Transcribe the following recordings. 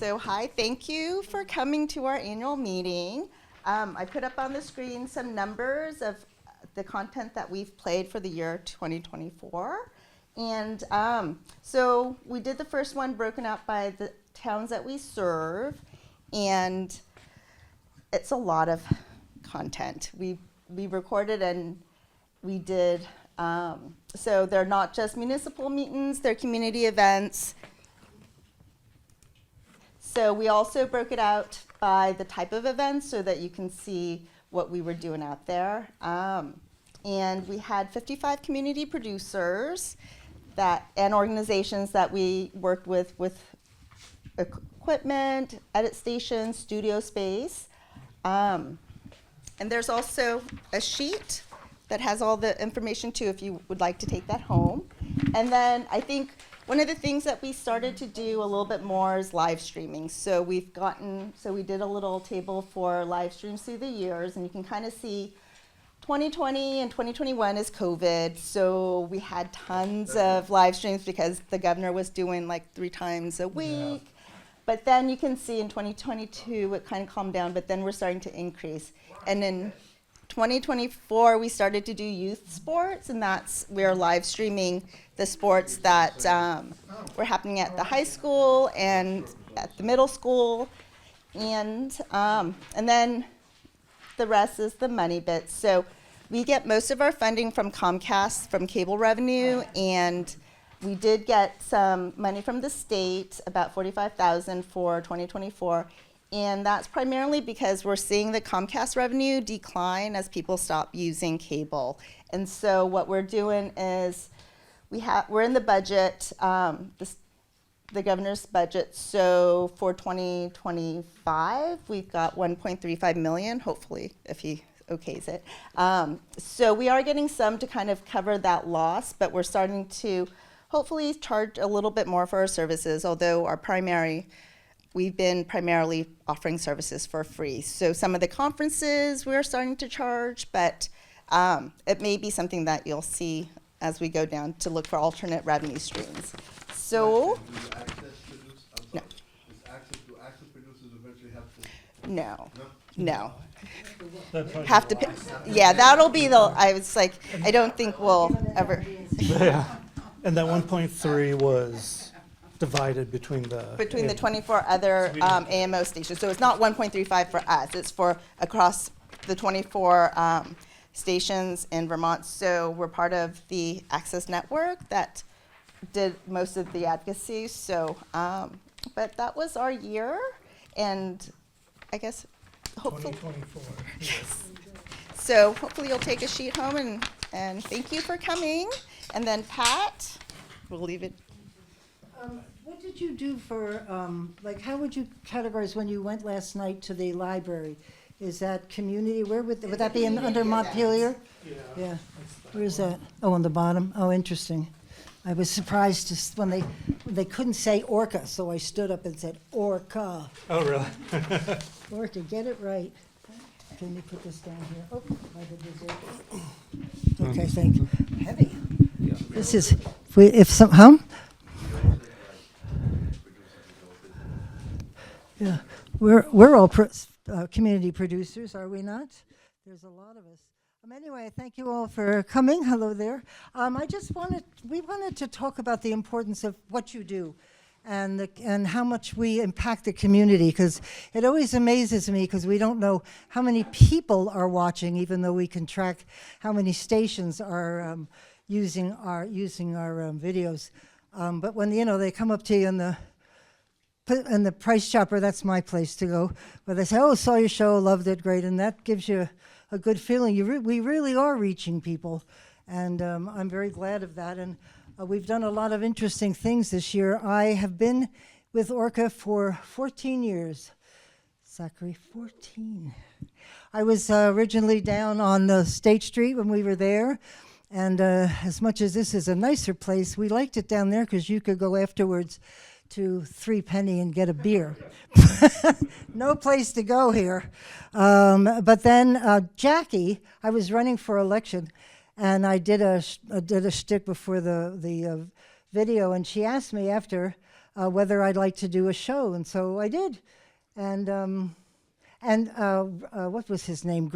So hi, thank you for coming to our annual meeting. I put up on the screen some numbers of the content that we've played for the year 2024. And so we did the first one broken out by the towns that we serve. And it's a lot of content. We recorded and we did, so they're not just municipal meetings, they're community events. So we also broke it out by the type of events so that you can see what we were doing out there. And we had 55 community producers and organizations that we worked with equipment, edit stations, studio space. And there's also a sheet that has all the information too if you would like to take that home. And then I think one of the things that we started to do a little bit more is live streaming. So we did a little table for live streams through the years, and you can kind of see 2020 and 2021 is COVID, so we had tons of live streams because the governor was doing like 3 times a week. Yeah. But then you can see in 2022 it kind of calmed down, but then we're starting to increase. And in 2024 we started to do youth sports, and we're live streaming the sports that were happening at the high school and at the middle school, and then the rest is the money bit. So we get most of our funding from Comcast, from cable revenue, and we did get some money from the state, about $45,000 for 2024, and that's primarily because we're seeing the Comcast revenue decline as people stop using cable. And so what we're doing is we're in the budget, the governor's budget. So for 2025, we've got $1.35 million, hopefully, if he okays it. So we are getting some to kind of cover that loss, but we're starting to hopefully charge a little bit more for our services, although we've been primarily offering services for free. So some of the conferences we're starting to charge, but it may be something that you'll see as we go down to look for alternate revenue streams. So, no. Does access producers eventually have to? No. Have to pay. Yeah, that'll be I don't think we'll ever. Yeah. And that 1.3 was divided between the 24 other AMO stations. So it's not 1.35 for us. It's for across the 24 stations in Vermont. So we're part of the Access Network that did most of the advocacy. So, but that was our year, and I guess hopefully. 2024. Yes. So hopefully you'll take a sheet home, and thank you for coming. And then Pat, we'll leave it. What did you do for, how would you categorize when you went last night to the library? Is that community, where would that be under Montpelier? Yeah. Where is that? Oh, on the bottom? Oh, interesting. I was surprised when they couldn't say ORCA, so I stood up and said ORCA. Oh, really? ORCA, get it right. Can you put this down here? Oh, I did this. Okay, thank you. Heavy. This is, Yeah, we're all community producers, are we not? There's a lot of us. Anyway, thank you all for coming. Hello there. We wanted to talk about the importance of what you do and how much we impact the community, because it always amazes me because we don't know how many people are watching, even though we can track how many stations are using our videos. But when they come up to you and the Price Chopper, that's my place to go. But they say, "Oh, saw your show, loved it, great," and that gives you a good feeling. We really are reaching people, and I'm very glad of that. And we've done a lot of interesting things this year. I have been with ORCA for 14 years. Zachary, 14. I was originally down on State Street when we were there. And as much as this is a nicer place, we liked it down there because you could go afterwards to 3 Penny and get a beer. No place to go here. But then Jackie, I was running for election, and I did a shtick before the video, and she asked me after whether I'd like to do a show, and so I did. And what was his name?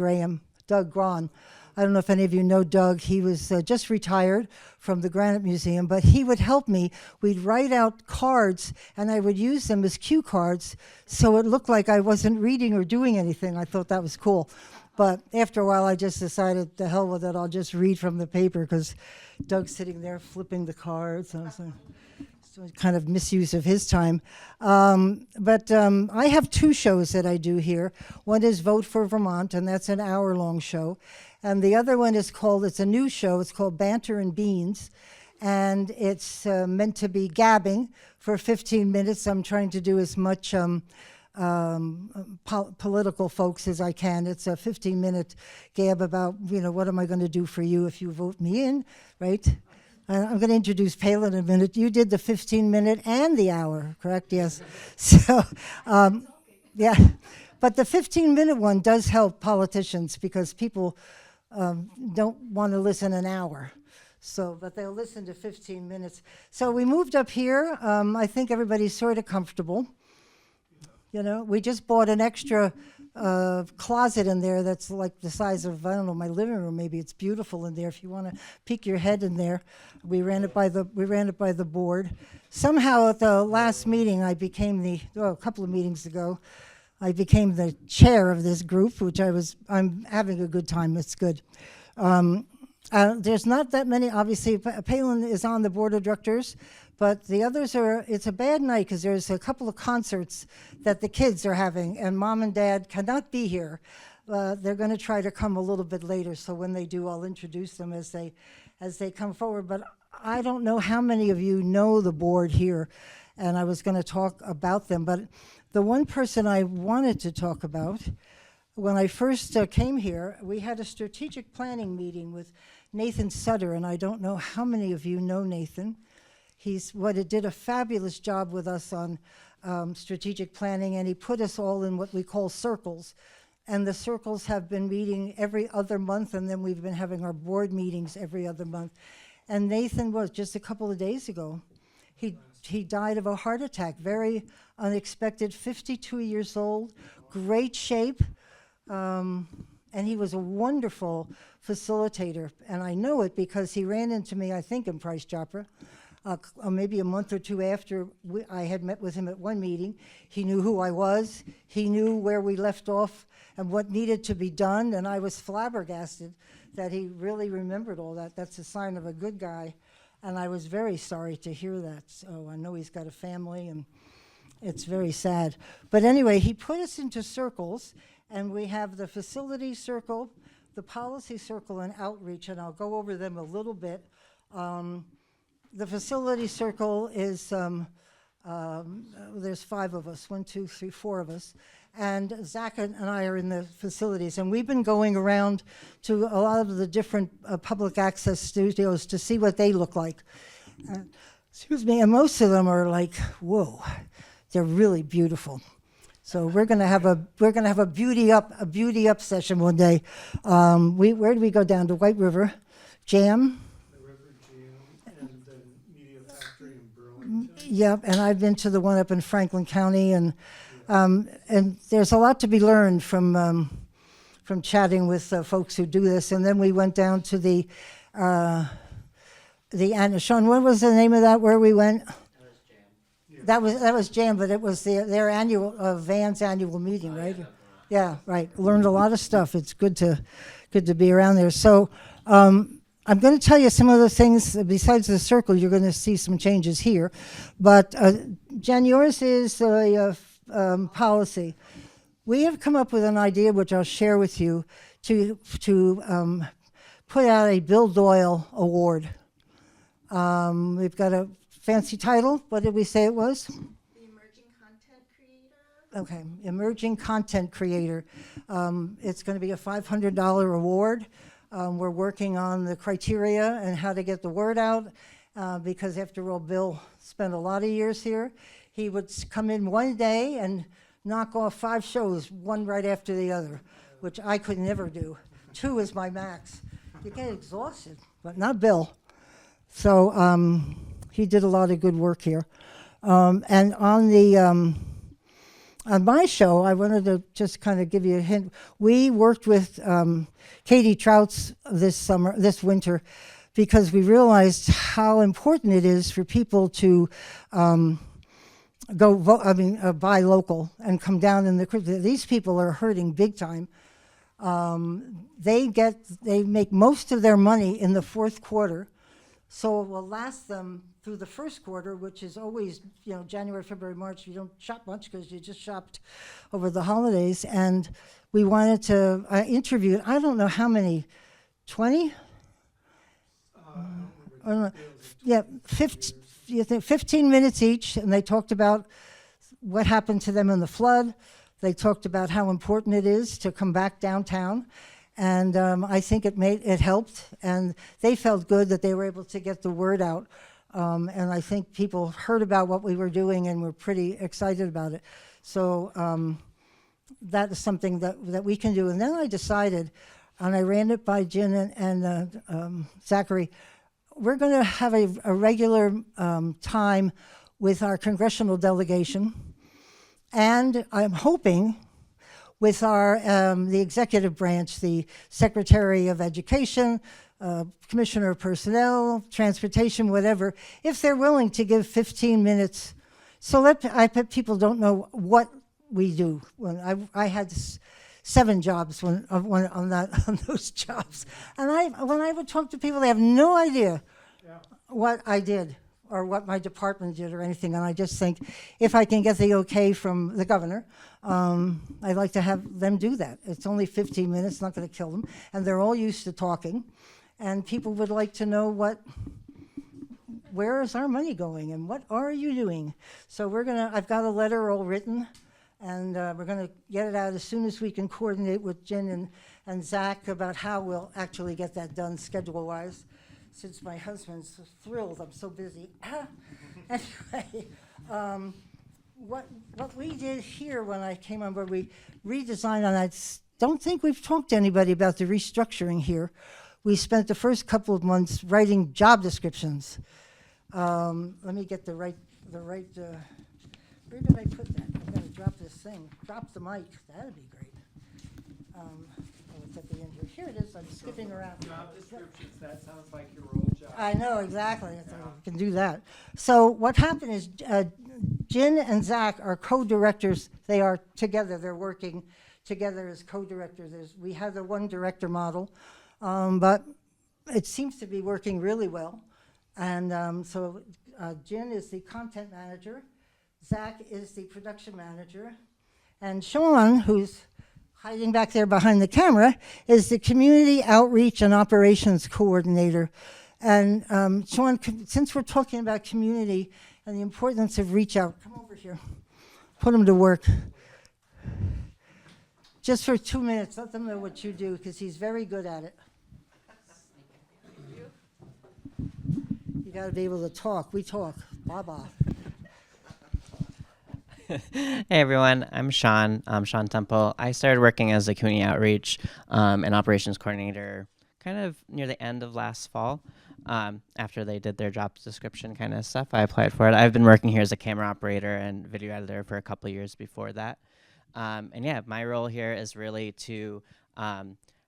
Doug Braun. I don't know if any of you know Doug. He was just retired from the Granite Museum, but he would help me. We'd write out cards, and I would use them as cue cards, so it looked like I wasn't reading or doing anything. I thought that was cool. But after a while, I just decided, to hell with it, I'll just read from the paper, because Doug's sitting there flipping the cards. And so kind of misuse of his time. But I have 2 shows that I do here. One is Vote for Vermont, and that's an hour-long show. And the other one is it's a new show. It's called Banter and Beans. And it's meant to be gabbing for 15 minutes. I'm trying to do as much political folks as I can. It's a 15-minute gab about, what am I going to do for you if you vote me in, right? I'm going to introduce Palin in a minute. You did the 15-minute and the hour, correct? Yes. So, yeah. But the 15-minute one does help politicians, because people don't want to listen an hour. So, but they'll listen to 15 minutes. So we moved up here. I think everybody's sort of comfortable. We just bought an extra closet in there that's like the size of, I don't know, my living room. Maybe it's beautiful in there. If you want to peek your head in there, we ran it by the board. Somehow at the last meeting, I became a couple of meetings ago, I became the chair of this group, which I'm having a good time. It's good. There's not that many, obviously. Palin is on the board of directors, but the others it's a bad night, because there's a couple of concerts that the kids are having, and Mom and Dad cannot be here. They're going to try to come a little bit later, so when they do, I'll introduce them as they come forward. But I don't know how many of you know the board here, and I was going to talk about them. But the one person I wanted to talk about, when I first came here, we had a strategic planning meeting with Nathan Sutter, and I don't know how many of you know Nathan. He did a fabulous job with us on strategic planning, and he put us all in what we call circles. And the circles have been meeting every other month, and then we've been having our board meetings every other month. And Nathan was just a couple of days ago. He died of a heart attack, very unexpected, 52 years old, great shape. And he was a wonderful facilitator. And I know it because he ran into me, I think, in Price Chopra, maybe a month or 2 after I had met with him at one meeting. He knew who I was. He knew where we left off and what needed to be done. And I was flabbergasted that he really remembered all that. That's a sign of a good guy. And I was very sorry to hear that. So I know he's got a family, and it's very sad. But anyway, he put us into circles, and we have the facility circle, the policy circle, and outreach, and I'll go over them a little bit. The facility circle is, there's 5 of us, 1, 2, 3, 4 of us. And Zach and I are in the facilities, and we've been going around to a lot of the different public access studios to see what they look like. Excuse me, and most of them are like, whoa, they're really beautiful. So we're gonna have a beauty up session one day. Where do we go down to White River? Jam. The River Jam and the Media Factory in Burlington. Yep, and I've been to the one up in Franklin County, and there's a lot to be learned from chatting with folks who do this. And then we went down to the Sean, what was the name of that? Where we went? That was Jam, but it was their annual Van's annual meeting, right? Yeah, right. Learned a lot of stuff. It's good to be around there. So I'm going to tell you some of the things besides the circle. You're going to see some changes here, but Jen, yours is a policy. We have come up with an idea, which I'll share with you, to put out a Bill Doyle Award. We've got a fancy title. What did we say it was? The Emerging Content Creator. Okay, Emerging Content Creator. It's going to be a $500 award. We're working on the criteria and how to get the word out, because after all, Bill spent a lot of years here. He would come in one day and knock off 5 shows, one right after the other, which I could never do. 2 is my max. You get exhausted, but not Bill. So he did a lot of good work here. And on my show, I wanted to just kind of give you a hint. We worked with Katie Trouts this winter, because we realized how important it is for people to buy local and come down in the. These people are hurting big time. They make most of their money in the fourth quarter, so it will last them through the first quarter, which is always, January, February, March. You don't shop much because you just shopped over the holidays. And we wanted to interview, I don't know how many, 20? Yeah, 15 minutes each, and they talked about what happened to them in the flood. They talked about how important it is to come back downtown, and I think it helped, and they felt good that they were able to get the word out, and I think people heard about what we were doing and were pretty excited about it. So that is something that we can do. And then I decided, and I ran it by Jen and Zachary, we're going to have a regular time with our congressional delegation, and I'm hoping with our the executive branch, the Secretary of Education, Commissioner of Personnel, Transportation, whatever, if they're willing to give 15 minutes. So I bet people don't know what we do. When I had 7 jobs on those jobs, and when I would talk to people, they have no idea what I did or what my department did or anything. And I just think if I can get the okay from the governor, I'd like to have them do that. It's only 15 minutes, not going to kill them, and they're all used to talking, and people would like to know where is our money going and what are you doing? So I've got a letter all written, and we're gonna get it out as soon as we can coordinate with Jen and Zach about how we'll actually get that done schedule-wise, since my husband's thrilled I'm so busy. Anyway, what we did here when I came on board, we redesigned, and I don't think we've talked to anybody about the restructuring here. We spent the first couple of months writing job descriptions. Let me get the right, where did I put that? I'm gonna drop this thing. Drop the mic, that'd be great. It's at the end here. Here it is, I'm skipping around. Job descriptions, that sounds like your old job. I know, exactly. I can do that. So what happened is Jen and Zach are co-directors. They are together. They're working together as co-directors. We have the one director model, but it seems to be working really well. And so Jen is the content manager. Zach is the production manager. And Sean, who's hiding back there behind the camera, is the community outreach and operations coordinator. And Sean, since we're talking about community and the importance of reach out, come over here, put him to work. Just for 2 minutes, let them know what you do, because he's very good at it. You gotta be able to talk. We talk. Bye-bye. Hey everyone, I'm Sean. Sean Temple. I started working as a community outreach and operations coordinator kind of near the end of last fall. After they did their job description kind of stuff, I applied for it. I've been working here as a camera operator and video editor for a couple of years before that. And yeah, my role here is really to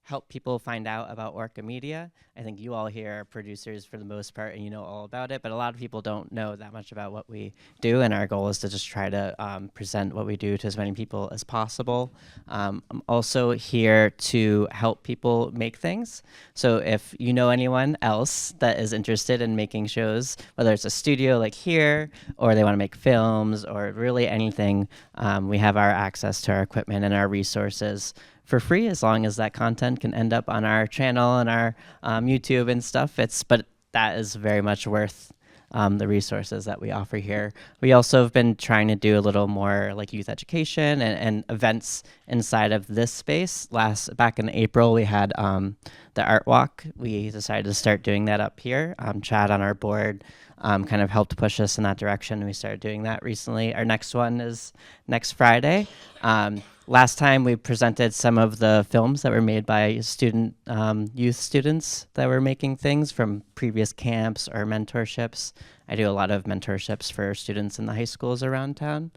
help people find out about ORCA Media. I think you all here are producers for the most part, and you know all about it, but a lot of people don't know that much about what we do, and our goal is to just try to present what we do to as many people as possible. I'm also here to help people make things. So if you know anyone else that is interested in making shows, whether it's a studio like here, or they want to make films, or really anything, we have our access to our equipment and our resources for free, as long as that content can end up on our channel and our YouTube and stuff. But that is very much worth the resources that we offer here. We also have been trying to do a little more like youth education and events inside of this space. Back in April, we had the Art Walk. We decided to start doing that up here. Chad on our board kind of helped push us in that direction. We started doing that recently. Our next one is next Friday. last time we presented some of the films that were made by youth students that were making things from previous camps or mentorships. I do a lot of mentorships for students in the high schools around town.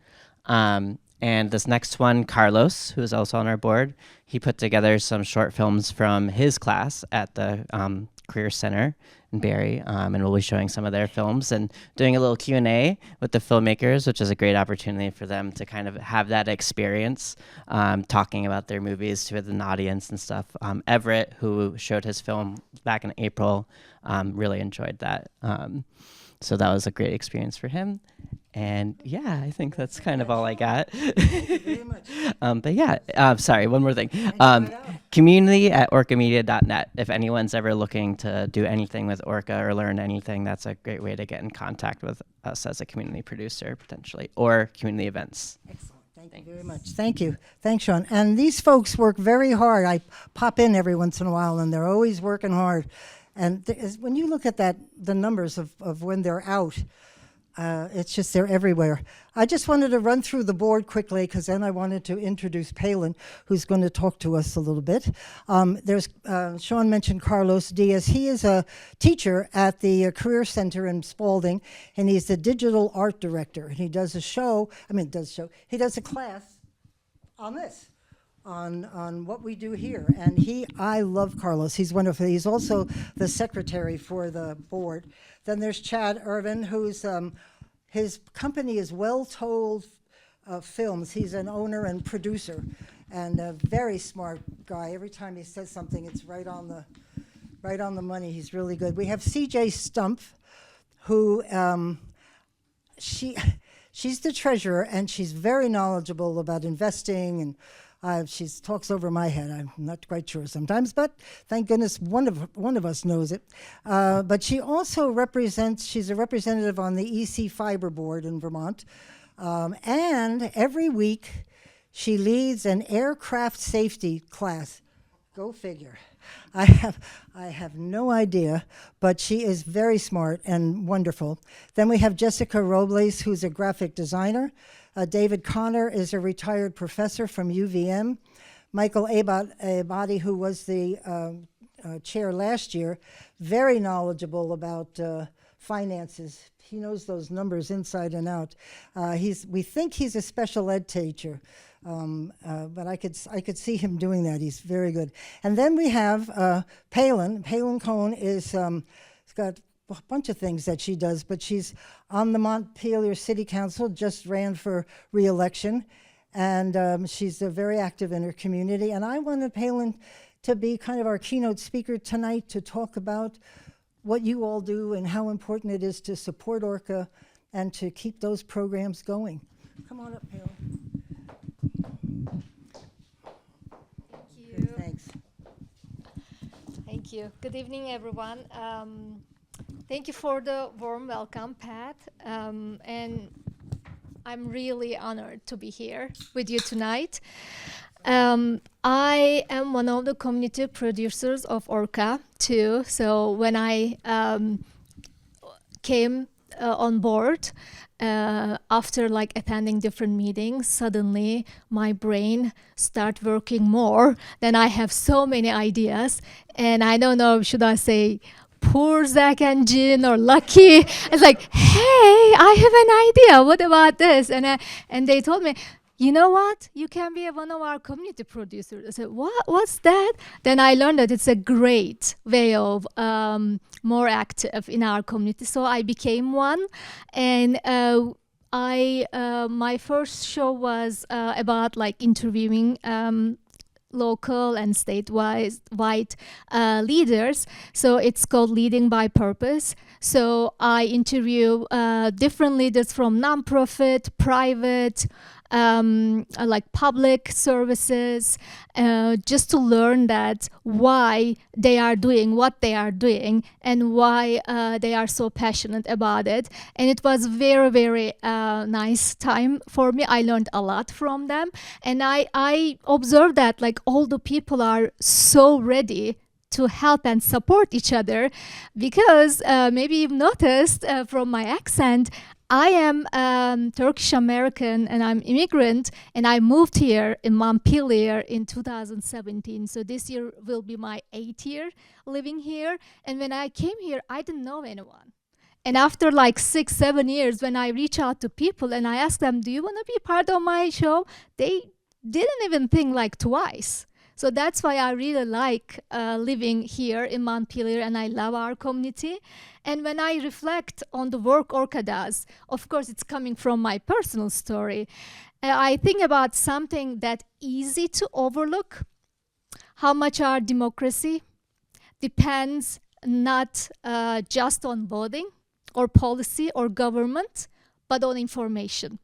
And this next one, Carlos, who is also on our board, he put together some short films from his class at the Career Center in Barrie, and we'll be showing some of their films and doing a little Q&A with the filmmakers, which is a great opportunity for them to kind of have that experience talking about their movies to an audience and stuff. Everett, who showed his film back in April, really enjoyed that. So that was a great experience for him. And yeah, I think that's kind of all I got. Very much. But yeah, sorry, one more thing. Community@orcamedia.net. If anyone's ever looking to do anything with ORCA or learn anything, that's a great way to get in contact with us as a community producer, potentially, or community events. Excellent. Thank you very much. Thank you. Thanks, Sean. And these folks work very hard. I pop in every once in a while, and they're always working hard. And when you look at the numbers of when they're out, it's just they're everywhere. I just wanted to run through the board quickly because then I wanted to introduce Palin, who's going to talk to us a little bit. There's Sean mentioned Carlos Diaz. He is a teacher at the Career Center in Spalding, and he's the digital art director. And he does a show. He does a class on this. On what we do here, and I love Carlos. He's wonderful. He's also the secretary for the board. Then there's Chad Irvin, who's his company is Well Told Films. He's an owner and producer, and a very smart guy. Every time he says something, it's right on the money. He's really good. We have CJ Stumpf, who she's the treasurer, and she's very knowledgeable about investing and. She talks over my head. I'm not quite sure sometimes, but thank goodness one of us knows it. But she also she's a representative on the EC Fiber Board in Vermont. And every week she leads an aircraft safety class. Go figure. I have no idea, but she is very smart and wonderful. Then we have Jessica Robles, who's a graphic designer. David Connor is a retired professor from UVM. Michael Abadi, who was the chair last year, very knowledgeable about finances. He knows those numbers inside and out. We think he's a special ed teacher, but I could see him doing that. He's very good. And then we have Palin. Palin Cohn is he's got a bunch of things that she does, but she's on the Montpelier City Council, just ran for re-election, and she's very active in her community. And I wanted Palin to be kind of our keynote speaker tonight to talk about what you all do and how important it is to support ORCA and to keep those programs going. Come on up, Palin. Thank you. Thanks. Thank you. Good evening, everyone. Thank you for the warm welcome, Pat. And I'm really honored to be here with you tonight. I am one of the community producers of ORCA too. So when I came on board, after like attending different meetings, suddenly my brain start working more. Then I have so many ideas, and I don't know, should I say poor Zach and Jean or Lucky? It's like, hey, I have an idea. What about this? And they told me, you know what? You can be one of our community producers. I said, what? What's that? Then I learned that it's a great way of more active in our community. So I became one, and my first show was about like interviewing local and statewide leaders. So it's called Leading by Purpose. So I interview different leaders from nonprofit, private, like public services, just to learn that why they are doing what they are doing and why they are so passionate about it. And it was very, very nice time for me. I learned a lot from them, and I observed that like all the people are so ready to help and support each other, because maybe you've noticed from my accent, I am Turkish American and I'm immigrant, and I moved here in Montpelier in 2017. So this year will be my 8th year living here. And when I came here, I didn't know anyone. And after like 6-7 years, when I reach out to people and I ask them, do you want to be part of my show? They didn't even think like twice. So that's why I really like living here in Montpelier, and I love our community. And when I reflect on the work ORCA does, of course it's coming from my personal story, I think about something that's easy to overlook, how much our democracy depends not just on voting or policy or government, but on information.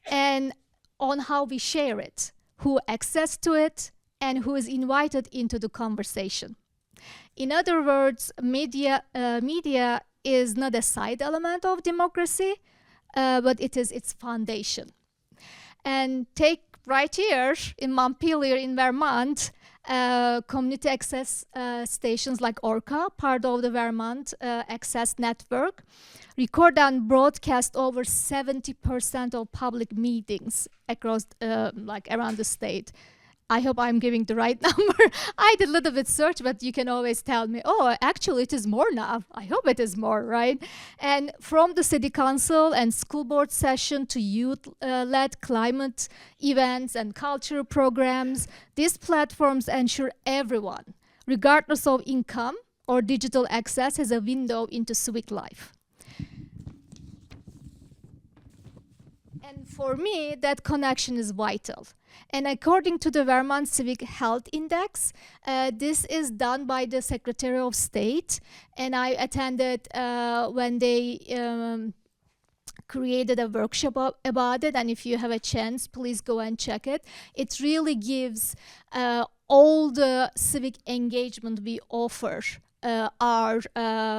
And on how we share it, who access to it, and who is invited into the conversation. In other words, media is not a side element of democracy, but it is its foundation. And take right here in Montpelier in Vermont, community access stations like ORCA, part of the Vermont Access Network, record and broadcast over 70% of public meetings across, like around the state. I hope I'm giving the right number. I did a little bit search, but you can always tell me, oh, actually it is more now. I hope it is more, right? And from the city council and school board session to youth-led climate events and cultural programs, these platforms ensure everyone, regardless of income or digital access, has a window into civic life. And for me, that connection is vital. And according to the Vermont Civic Health Index, this is done by the Secretary of State. And I attended when they created a workshop about it. And if you have a chance, please go and check it. It really gives all the civic engagement we offer our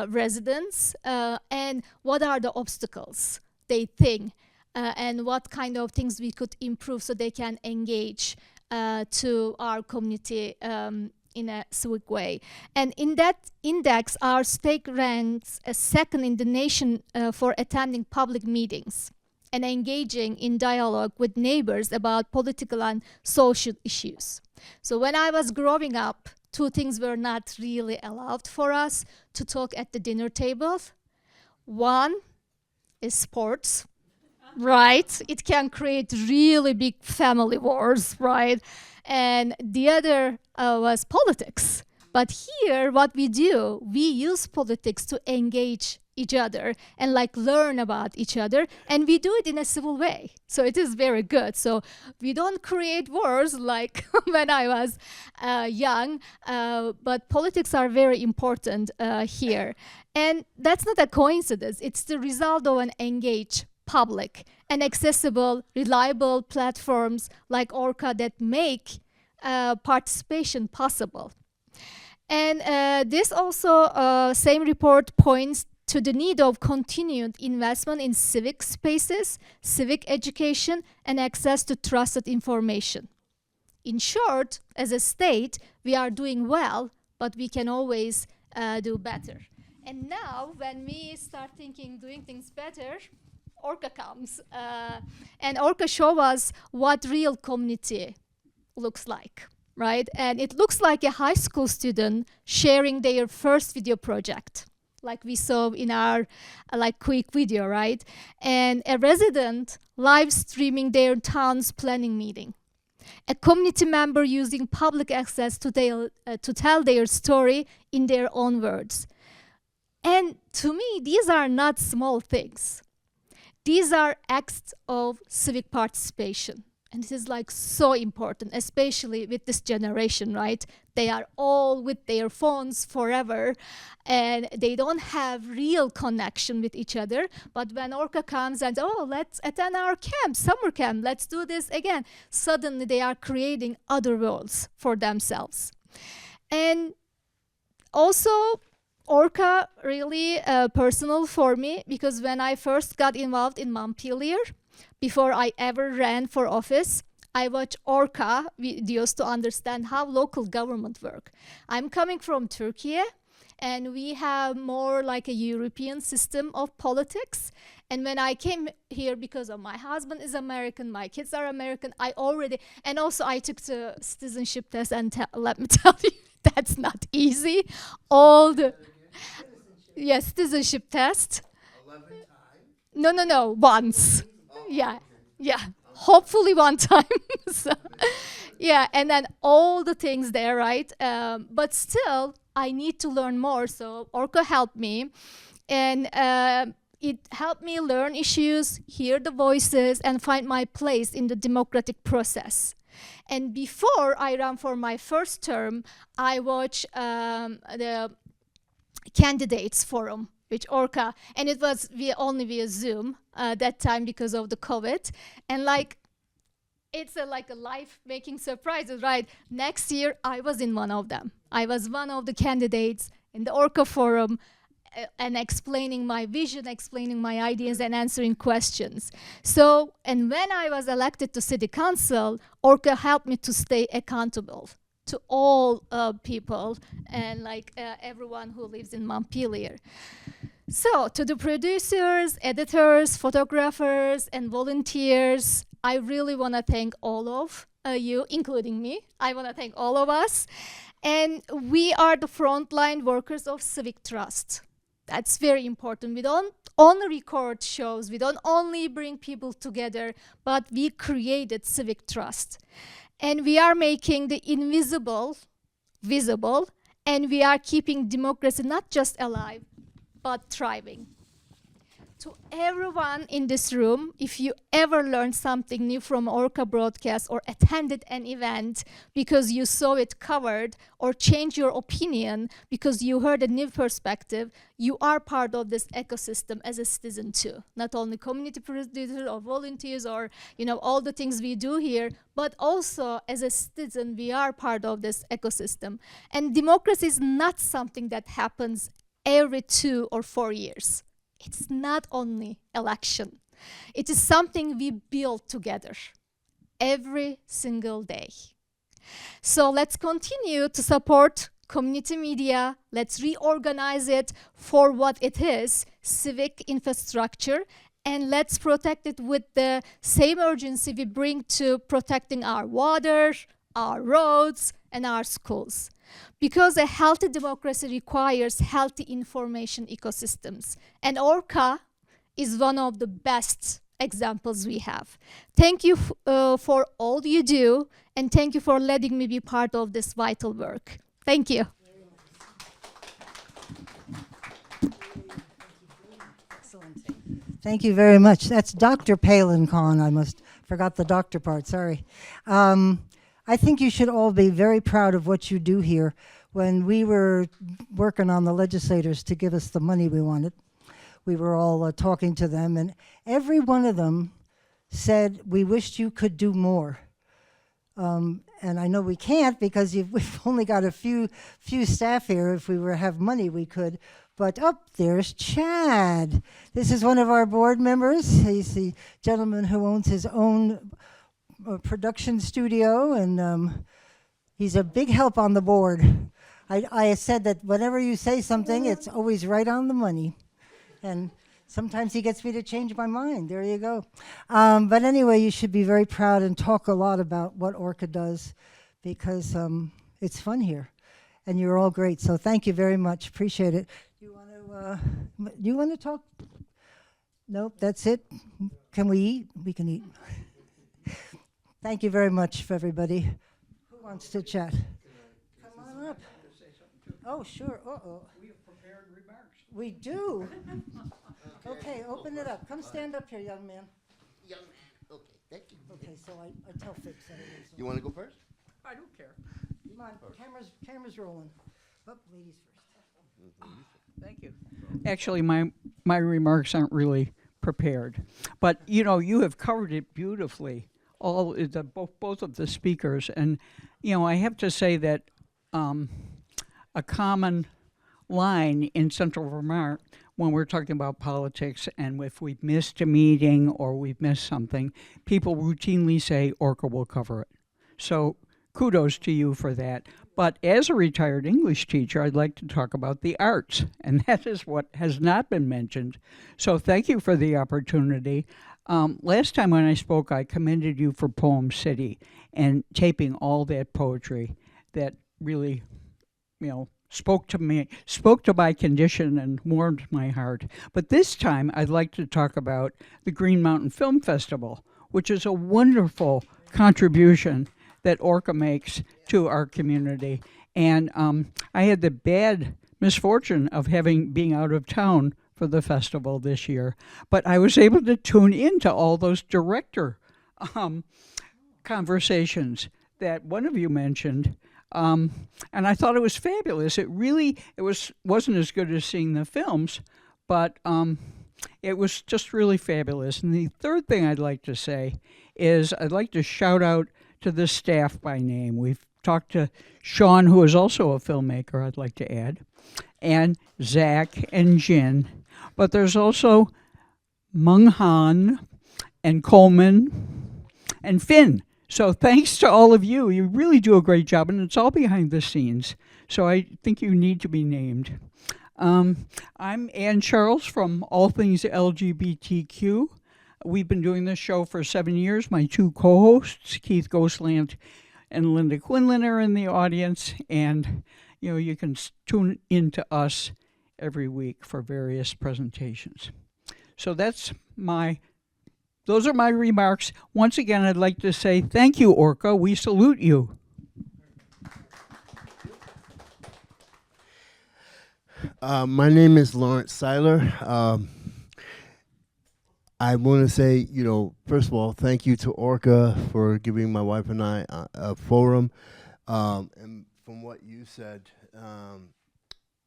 residents and what are the obstacles they think. And what kind of things we could improve so they can engage to our community in a civic way. And in that index, our state ranks second in the nation for attending public meetings and engaging in dialogue with neighbors about political and social issues. So when I was growing up, two things were not really allowed for us to talk at the dinner table. One is sports. Right, it can create really big family wars, right? And the other was politics. But here, what we do, we use politics to engage each other and like learn about each other, and we do it in a civil way. So it is very good. So we don't create wars like when I was young, but politics are very important here. And that's not a coincidence. It's the result of an engaged public and accessible, reliable platforms like ORCA that make participation possible. And this also, same report points to the need of continued investment in civic spaces, civic education, and access to trusted information. In short, as a state, we are doing well, but we can always do better. And now, when we start thinking doing things better, ORCA comes, and ORCA shows us what real community looks like, right? And it looks like a high school student sharing their first video project, like we saw in our like quick video, right? And a resident live streaming their town's planning meeting. A community member using public access to tell their story in their own words. And to me, these are not small things. These are acts of civic participation. And this is like so important, especially with this generation, right? They are all with their phones forever, and they don't have real connection with each other. But when ORCA comes and, oh, let's attend our camp, summer camp, let's do this again, suddenly they are creating other worlds for themselves. And also, ORCA really personal for me, because when I first got involved in Montpelier, before I ever ran for office, I watched ORCA videos to understand how local government work. I'm coming from Turkey, and we have more like a European system of politics. And when I came here, because of my husband is American, my kids are American, and also I took the citizenship test, and let me tell you, that's not easy. All the, citizenship test. 11 times? No, once. Yeah, yeah. Hopefully one time. So, yeah, and then all the things there, right? But still, I need to learn more. So ORCA helped me, and it helped me learn issues, hear the voices, and find my place in the democratic process. And before I ran for my first term, I watched the candidates forum with ORCA, and it was only via Zoom that time because of the COVID. And like, it's like a life-making surprises, right? Next year, I was in one of them. I was one of the candidates in the ORCA forum, and explaining my vision, explaining my ideas, and answering questions. So, and when I was elected to city council, ORCA helped me to stay accountable to all people and like everyone who lives in Montpelier. So, to the producers, editors, photographers, and volunteers, I really want to thank all of you, including me. I want to thank all of us. And we are the frontline workers of civic trust. That's very important. We don't only record shows, we don't only bring people together, but we created civic trust. And we are making the invisible visible, and we are keeping democracy not just alive, but thriving. To everyone in this room, if you ever learned something new from ORCA broadcast or attended an event because you saw it covered, or changed your opinion because you heard a new perspective, you are part of this ecosystem as a citizen too. Not only community producers or volunteers or all the things we do here, but also as a citizen, we are part of this ecosystem. And democracy is not something that happens every 2 or 4 years. It's not only election. It is something we build together every single day. So let's continue to support community media. Let's reorganize it for what it is, civic infrastructure, and let's protect it with the same urgency we bring to protecting our water, our roads, and our schools. Because a healthy democracy requires healthy information ecosystems. And ORCA is one of the best examples we have. Thank you for all you do, and thank you for letting me be part of this vital work. Thank you. Excellent. Thank you very much. That's Dr. Palin Khan. I forgot the doctor part, sorry. I think you should all be very proud of what you do here. When we were working on the legislators to give us the money we wanted, we were all talking to them, and every one of them said, we wished you could do more. And I know we can't because we've only got a few staff here. If we have money, we could. But there's Chad. This is one of our board members. He's the gentleman who owns his own production studio, and he's a big help on the board. I said that whenever you say something, it's always right on the money. And sometimes he gets me to change my mind. There you go. But anyway, you should be very proud and talk a lot about what ORCA does, because it's fun here. And you're all great. So thank you very much. Appreciate it. You want to talk? Nope, that's it. Can we eat? We can eat. Thank you very much for everybody. Who wants to chat? Come on up. Oh, sure. We have prepared remarks. We do? Okay, open it up. Come stand up here, young man. Young man. Okay, thank you. Okay, so I tell Fix that it is. You want to go first? I don't care. Come on, camera's rolling. Ladies first. Thank you. Actually, my remarks aren't really prepared, but you have covered it beautifully. Both of the speakers, and I have to say that a common line in Central Vermont when we're talking about politics, and if we've missed a meeting or we've missed something, people routinely say ORCA will cover it. So kudos to you for that. But as a retired English teacher, I'd like to talk about the arts, and that is what has not been mentioned. So thank you for the opportunity. Last time when I spoke, I commended you for Poem City and taping all that poetry that really, spoke to me, spoke to my condition and warmed my heart. But this time, I'd like to talk about the Green Mountain Film Festival, which is a wonderful contribution that ORCA makes to our community. And I had the bad misfortune of being out of town for the festival this year, but I was able to tune into all those director conversations that one of you mentioned, and I thought it was fabulous. Wasn't as good as seeing the films, but it was just really fabulous. And the third thing I'd like to say is I'd like to shout out to the staff by name. We've talked to Sean, who is also a filmmaker, I'd like to add, and Zach and Jin. But there's also Mung Han and Coleman and Finn. So thanks to all of you. You really do a great job, and it's all behind the scenes. So I think you need to be named. I'm Ann Charles from All Things LGBTQ. We've been doing this show for 7 years. My two co-hosts, Keith Ghostland and Linda Quinlan, are in the audience, and you can tune into us every week for various presentations. So those are my remarks. Once again, I'd like to say thank you, ORCA. We salute you. My name is Lawrence Seiler. I want to say, first of all, thank you to ORCA for giving my wife and I a forum. And from what you said,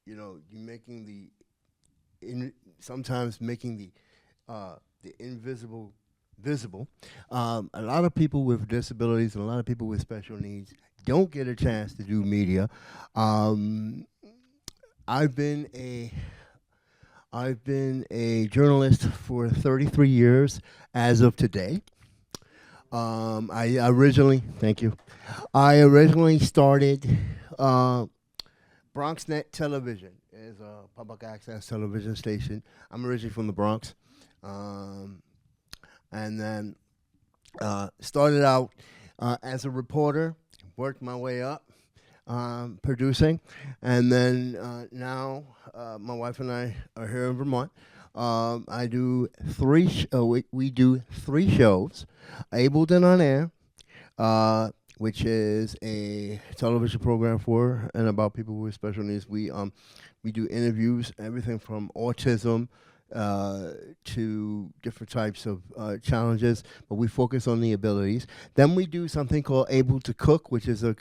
you're making sometimes making the invisible visible. A lot of people with disabilities and a lot of people with special needs don't get a chance to do media. I've been a journalist for 33 years as of today. I originally started BronxNet Television as a public access television station. I'm originally from the Bronx, and then started out as a reporter, worked my way up, producing, and then now my wife and I are here in Vermont. I do we do 3 shows. Abled and On Air, which is a television program for and about people with special needs. We do interviews, everything from autism to different types of challenges, but we focus on the abilities. Then we do something called Able to Cook, which is a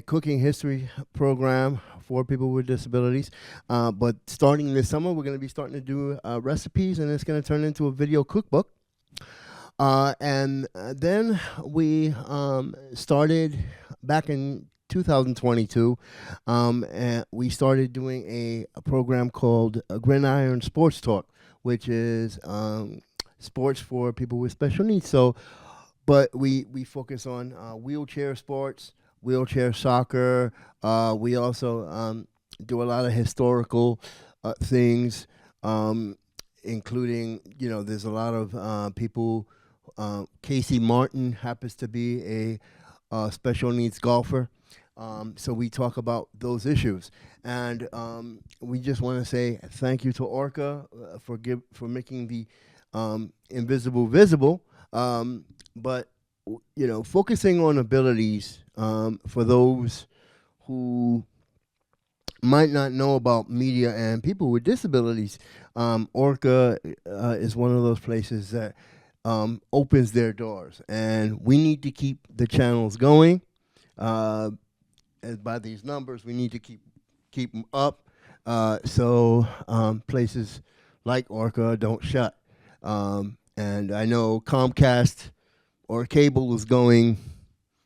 cooking history program for people with disabilities. But starting this summer, we're going to be starting to do recipes, and it's going to turn into a video cookbook. And then we started back in 2022, and we started doing a program called Gridiron Sports Talk, which is sports for people with special needs. So, but we focus on wheelchair sports, wheelchair soccer. We also do a lot of historical things, including, there's a lot of people. Casey Martin happens to be a special needs golfer. So we talk about those issues. And we just want to say thank you to ORCA for making the invisible visible. But, focusing on abilities for those who might not know about media and people with disabilities, ORCA is one of those places that opens their doors. And we need to keep the channels going. As by these numbers, we need to keep them up, so places like ORCA don't shut. And I know Comcast or cable is going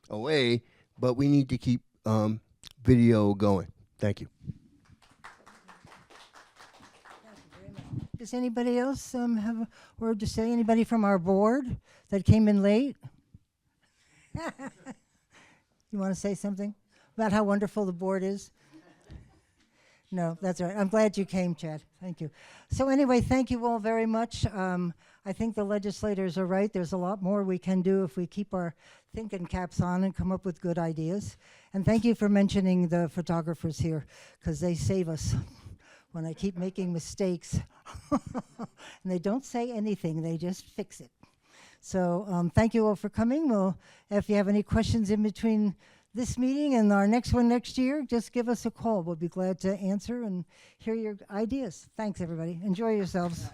away, but we need to keep video going. Thank you. Does anybody else have a word to say? Anybody from our board that came in late? You want to say something about how wonderful the board is? No, that's all right. I'm glad you came, Chad. Thank you. So anyway, thank you all very much. I think the legislators are right. There's a lot more we can do if we keep our thinking caps on and come up with good ideas. And thank you for mentioning the photographers here, because they save us when I keep making mistakes. And they don't say anything, they just fix it. So thank you all for coming. Well, if you have any questions in between this meeting and our next one next year, just give us a call. We'll be glad to answer and hear your ideas. Thanks, everybody. Enjoy yourselves.